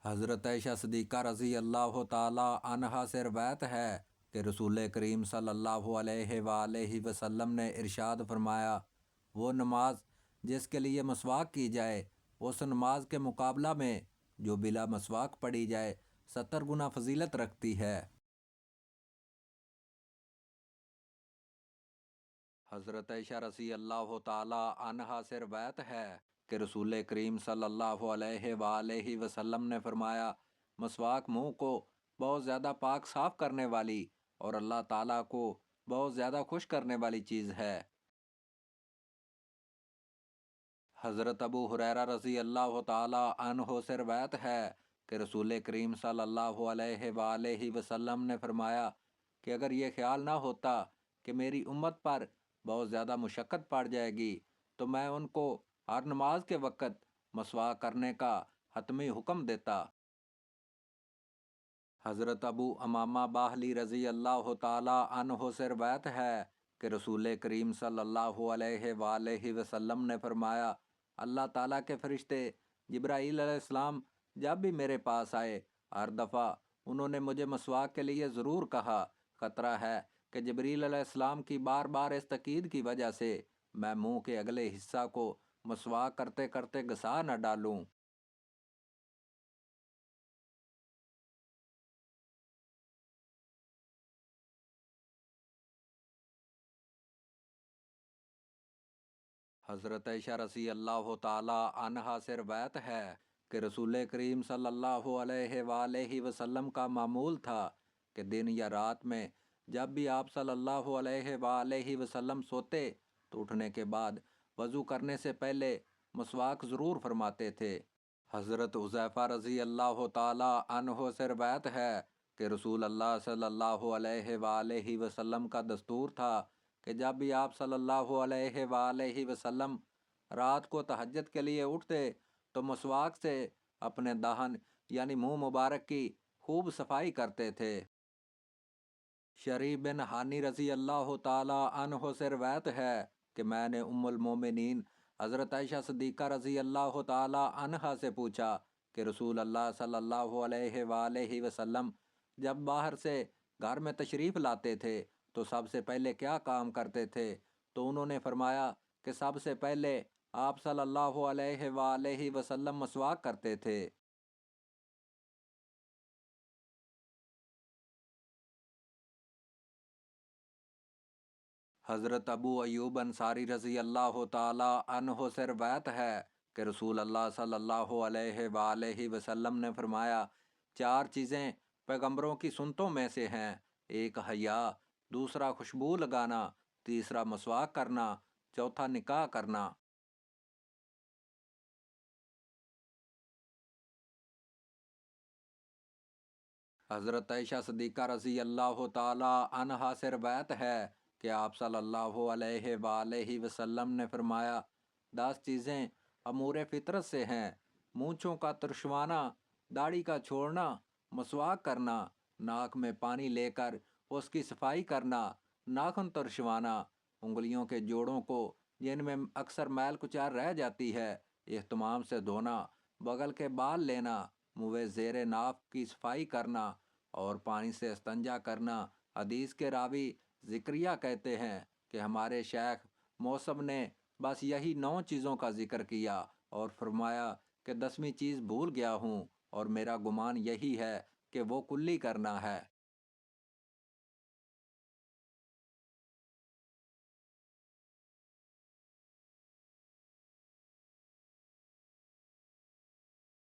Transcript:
حضرت عائشہ صدیقہ رضی اللہ تعالی عنہا سے روایت ہے کہ رسول کریم صلی اللہ علیہ وآلہ وسلم نے ارشاد فرمایا، وہ نماز جس کے لیے مسواک کی جائے اس نماز کے مقابلہ میں جو بلا مسواک پڑھی جائے 70 گنا فضیلت رکھتی ہے۔ حضرت عائشہ رضی اللہ تعالی عنہا سے روایت ہے کہ رسول کریم صلی اللہ علیہ وآلہ وسلم نے فرمایا، مسواک منہ کو بہت زیادہ پاک صاف کرنے والی اور اللہ تعالیٰ کو بہت زیادہ خوش کرنے والی چیز ہے۔ حضرت ابو ہریرہ رضی اللہ تعالی عنہ سے روایت ہے کہ رسول کریم صلی اللہ علیہ وآلہ وسلم نے فرمایا کہ اگر یہ خیال نہ ہوتا کہ میری امت پر بہت زیادہ مشقت پڑ جائے گی تو میں ان کو ہر نماز کے وقت مسواک کرنے کا حتمی حکم دیتا۔ حضرت ابو امامہ باہلی رضی اللہ تعالی عنہ سے روایت ہے کہ رسول کریم صلی اللہ علیہ وآلہ وسلم نے فرمایا، اللہ تعالیٰ کے فرشتے جبرائیل علیہ السلام جب بھی میرے پاس آئے ہر دفعہ انہوں نے مجھے مسواک کے لیے ضرور کہا۔ خطرہ ہے کہ جبریل علیہ السلام کی بار بار اس تاکید کی وجہ سے میں منہ کے اگلے حصہ کو مسواک کرتے کرتے گھسا نہ ڈالوں۔ حضرت عائشہ رضی اللہ تعالی عنہا سے روایت ہے کہ رسول کریم صلی اللہ علیہ وآلہ وسلم کا معمول تھا کہ دن یا رات میں جب بھی آپ صلی اللہ علیہ وآلہ وسلم سوتے تو اٹھنے کے بعد وضو کرنے سے پہلے مسواک ضرور فرماتے تھے۔ حضرت حذیفہ رضی اللہ تعالی عنہ سے روایت ہے کہ رسول اللہ صلی اللہ علیہ وآلہ وسلم کا دستور تھا کہ جب بھی آپ صلی اللہ علیہ وآلہ وسلم رات کو تہجد کے لیے اٹھتے تو مسواک سے اپنے دہن یعنی منہ مبارک کی خوب صفائی کرتے تھے۔ شریف بن حانی رضی اللہ تعالی عنہ سے روایت ہے کہ میں نے ام المومنین حضرت عائشہ صدیقہ رضی اللہ تعالی عنہا سے پوچھا کہ رسول اللہ صلی اللہ علیہ وآلہ وسلم جب باہر سے گھر میں تشریف لاتے تھے تو سب سے پہلے کیا کام کرتے تھے؟ تو انہوں نے فرمایا کہ سب سے پہلے آپ صلی اللہ علیہ وآلہ وسلم مسواک کرتے تھے۔ حضرت ابو ایوب انصاری رضی اللہ تعالی عنہ سے روایت ہے کہ رسول اللہ صلی اللہ علیہ وآلہ وسلم نے فرمایا، چار چیزیں پیغمبروں کی سنتوں میں سے ہیں، ایک حیا، دوسرا خوشبو لگانا، تیسرا مسواک کرنا، چوتھا نکاح کرنا۔ حضرت عائشہ صدیقہ رضی اللہ تعالی عنہا سے روایت ہے کہ آپ صلی اللہ علیہ وآلہ وسلم نے فرمایا، 10 چیزیں امور فطرت سے ہیں، مونچھوں کا ترشوانا، داڑھی کا چھوڑنا، مسواک کرنا، ناک میں پانی لے کر اس کی صفائی کرنا، ناخن ترشوانا، انگلیوں کے جوڑوں کو جن میں اکثر میل کچار رہ جاتی ہے اہتمام سے دھونا، بغل کے بال لینا، منہ زیر ناف کی صفائی کرنا اور پانی سے استنجا کرنا۔ حدیث کے راوی ذکریہ کہتے ہیں کہ ہمارے شیخ موسم نے بس یہی 9 چیزوں کا ذکر کیا اور فرمایا کہ 10ویں چیز بھول گیا ہوں اور میرا گمان یہی ہے کہ وہ کلی کرنا ہے۔